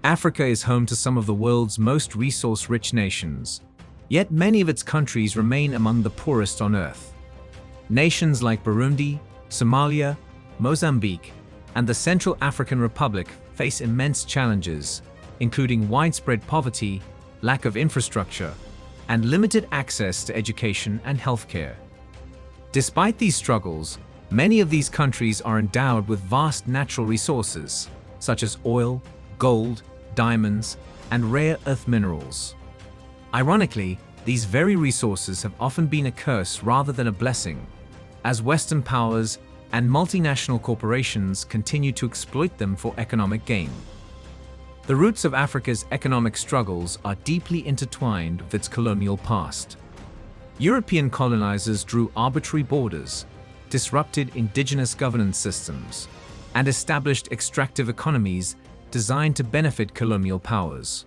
Africa is home to some of the world's most resource-rich nations, yet many of its countries remain among the poorest on Earth. Nations like Burundi, Somalia, Mozambique, and the Central African Republic face immense challenges, including widespread poverty, lack of infrastructure, and limited access to education and healthcare. Despite these struggles, many of these countries are endowed with vast natural resources, such as oil, gold, diamonds, and rare earth minerals. Ironically, these very resources have often been a curse rather than a blessing, as Western powers and multinational corporations continue to exploit them for economic gain. The roots of Africa's economic struggles are deeply intertwined with its colonial past. European colonizers drew arbitrary borders, disrupted indigenous governance systems, and established extractive economies designed to benefit colonial powers.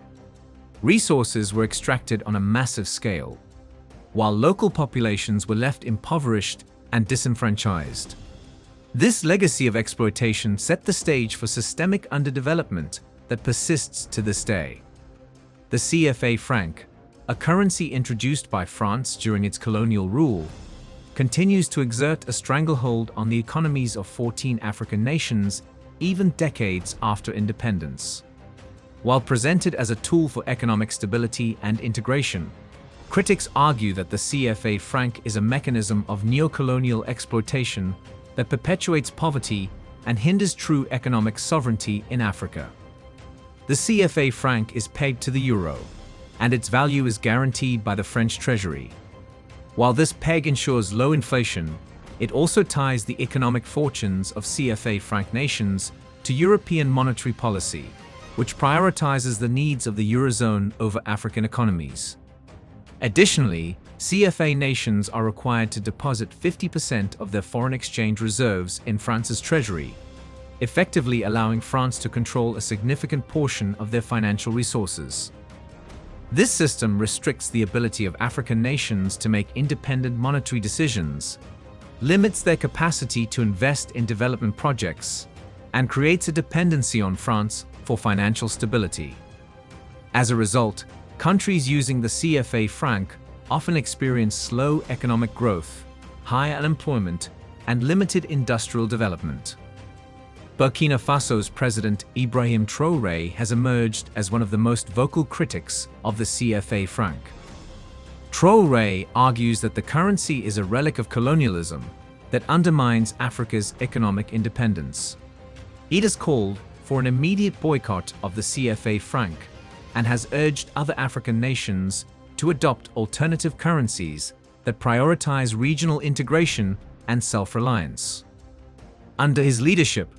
Resources were extracted on a massive scale, while local populations were left impoverished and disenfranchised. This legacy of exploitation set the stage for systemic underdevelopment that persists to this day. The CFA franc, a currency introduced by France during its colonial rule, continues to exert a stranglehold on the economies of 14 African nations even decades after independence. While presented as a tool for economic stability and integration, critics argue that the CFA franc is a mechanism of neocolonial exploitation that perpetuates poverty and hinders true economic sovereignty in Africa. The CFA franc is pegged to the euro, and its value is guaranteed by the French Treasury. While this peg ensures low inflation, it also ties the economic fortunes of CFA franc nations to European monetary policy, which prioritizes the needs of the Eurozone over African economies. Additionally, CFA nations are required to deposit 50% of their foreign exchange reserves in France's treasury, effectively allowing France to control a significant portion of their financial resources. This system restricts the ability of African nations to make independent monetary decisions, limits their capacity to invest in development projects, and creates a dependency on France for financial stability. As a result, countries using the CFA franc often experience slow economic growth, high unemployment, and limited industrial development. Burkina Faso's President Ibrahim Traoré has emerged as one of the most vocal critics of the CFA franc. Traore argues that the currency is a relic of colonialism that undermines Africa's economic independence. He has called for an immediate boycott of the CFA franc and has urged other African nations to adopt alternative currencies that prioritize regional integration and self-reliance. Under his leadership,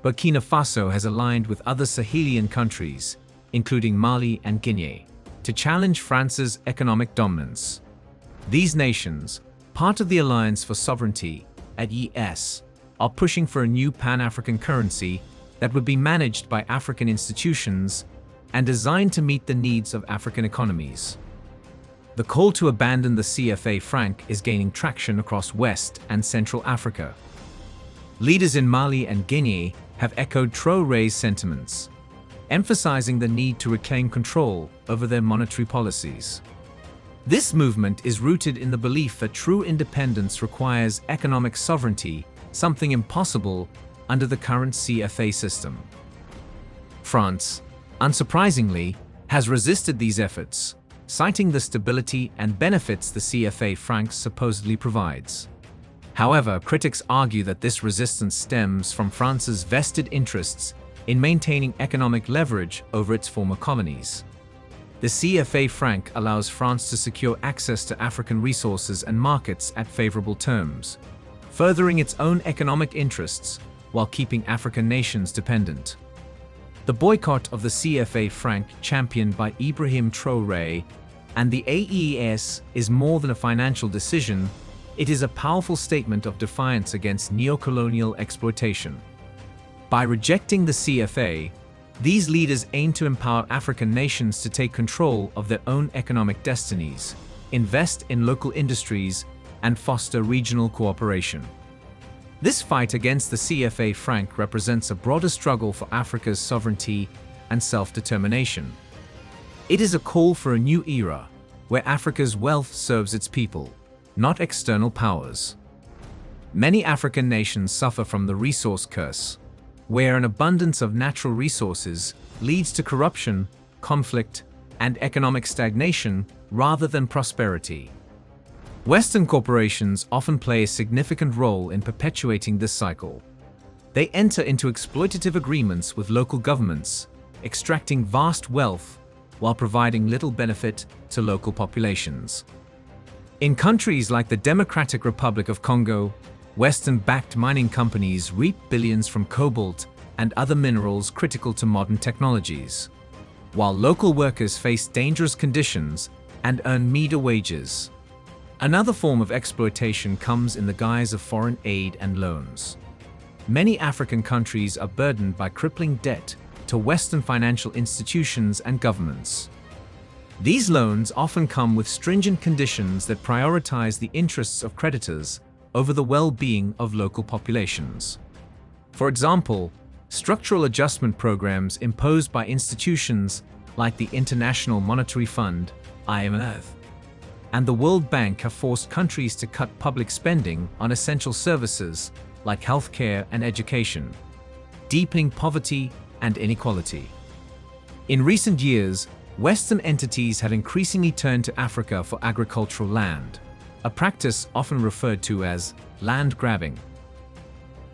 Burkina Faso has aligned with other Sahelian countries, including Mali and Guinea, to challenge France's economic dominance. These nations, part of the Alliance for Sovereignty (AES), are pushing for a new Pan-African currency that would be managed by African institutions and designed to meet the needs of African economies. The call to abandon the CFA franc is gaining traction across West and Central Africa. Leaders in Mali and Guinea have echoed Traoré's sentiments, emphasizing the need to reclaim control over their monetary policies. This movement is rooted in the belief that true independence requires economic sovereignty, something impossible under the current CFA system. France, unsurprisingly, has resisted these efforts, citing the stability and benefits the CFA franc supposedly provides. However, critics argue that this resistance stems from France's vested interests in maintaining economic leverage over its former colonies. The CFA franc allows France to secure access to African resources and markets at favorable terms, furthering its own economic interests while keeping African nations dependent. The boycott of the CFA franc championed by Ibrahim Traoré and the AES is more than a financial decision, it is a powerful statement of defiance against neocolonial exploitation. By rejecting the CFA, these leaders aim to empower African nations to take control of their own economic destinies, invest in local industries, and foster regional cooperation. This fight against the CFA franc represents a broader struggle for Africa's sovereignty and self-determination. It is a call for a new era, where Africa's wealth serves its people, not external powers. Many African nations suffer from the resource curse, where an abundance of natural resources leads to corruption, conflict, and economic stagnation rather than prosperity. Western corporations often play a significant role in perpetuating this cycle. They enter into exploitative agreements with local governments, extracting vast wealth while providing little benefit to local populations. In countries like the Democratic Republic of Congo, Western-backed mining companies reap billions from cobalt and other minerals critical to modern technologies, while local workers face dangerous conditions and earn meager wages. Another form of exploitation comes in the guise of foreign aid and loans. Many African countries are burdened by crippling debt to Western financial institutions and governments. These loans often come with stringent conditions that prioritize the interests of creditors over the well-being of local populations. For example, structural adjustment programs imposed by institutions like the International Monetary Fund, IMF, and the World Bank have forced countries to cut public spending on essential services like healthcare and education, deepening poverty and inequality. In recent years, Western entities have increasingly turned to Africa for agricultural land, a practice often referred to as land grabbing.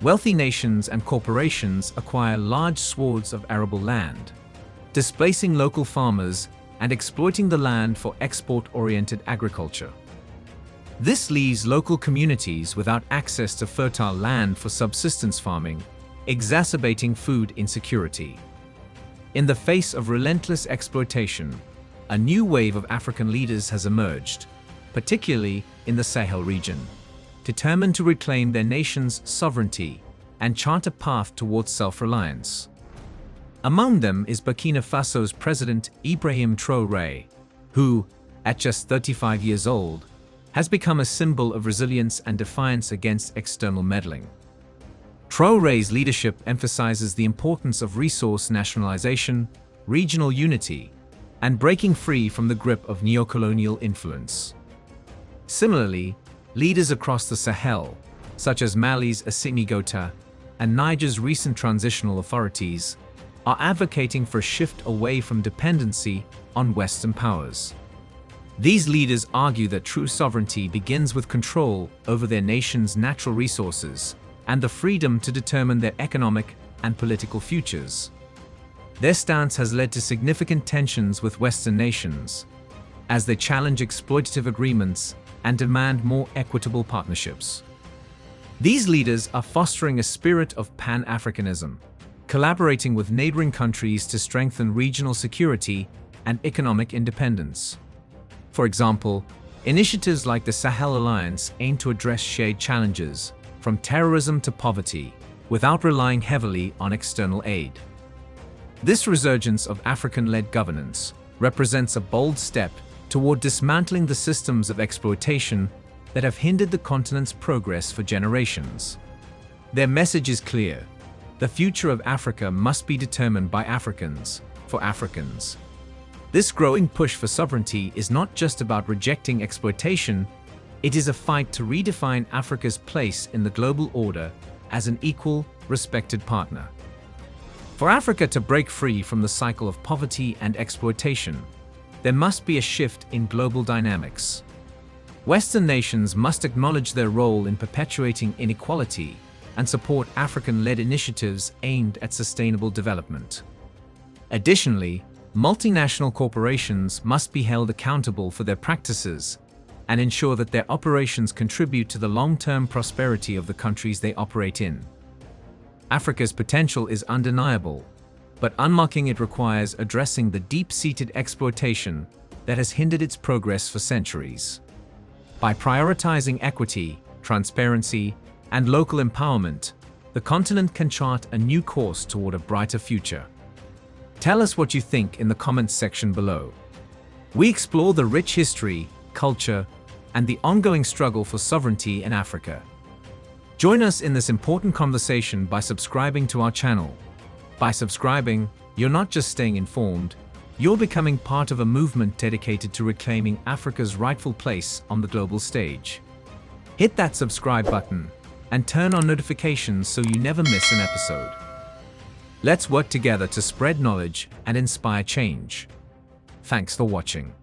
Wealthy nations and corporations acquire large swaths of arable land, displacing local farmers and exploiting the land for export-oriented agriculture. This leaves local communities without access to fertile land for subsistence farming, exacerbating food insecurity. In the face of relentless exploitation, a new wave of African leaders has emerged, particularly in the Sahel region, determined to reclaim their nation's sovereignty and chart a path towards self-reliance. Among them is Burkina Faso's President Ibrahim Traoré, who, at just 35 years old, has become a symbol of resilience and defiance against external meddling. Traoré's leadership emphasizes the importance of resource nationalization, regional unity, and breaking free from the grip of neocolonial influence. Similarly, leaders across the Sahel, such as Mali's Assimi Goïta and Niger's recent transitional authorities, are advocating for a shift away from dependency on Western powers. These leaders argue that true sovereignty begins with control over their nation's natural resources and the freedom to determine their economic and political futures. Their stance has led to significant tensions with Western nations, as they challenge exploitative agreements and demand more equitable partnerships. These leaders are fostering a spirit of Pan-Africanism, collaborating with neighboring countries to strengthen regional security and economic independence. For example, initiatives like the Sahel Alliance aim to address shared challenges, from terrorism to poverty, without relying heavily on external aid. This resurgence of African-led governance represents a bold step toward dismantling the systems of exploitation that have hindered the continent's progress for generations. Their message is clear: the future of Africa must be determined by Africans, for Africans. This growing push for sovereignty is not just about rejecting exploitation, it is a fight to redefine Africa's place in the global order as an equal, respected partner. For Africa to break free from the cycle of poverty and exploitation, there must be a shift in global dynamics. Western nations must acknowledge their role in perpetuating inequality and support African-led initiatives aimed at sustainable development. Additionally, multinational corporations must be held accountable for their practices and ensure that their operations contribute to the long-term prosperity of the countries they operate in. Africa's potential is undeniable, but unlocking it requires addressing the deep-seated exploitation that has hindered its progress for centuries. By prioritizing equity, transparency, and local empowerment, the continent can chart a new course toward a brighter future. Tell us what you think in the comments section below. We explore the rich history, culture, and the ongoing struggle for sovereignty in Africa. Join us in this important conversation by subscribing to our channel. By subscribing, You're not just staying informed, you're becoming part of a movement dedicated to reclaiming Africa's rightful place on the global stage. Hit that subscribe button and turn on notifications so you never miss an episode. Let's work together to spread knowledge and inspire change. Thanks for watching.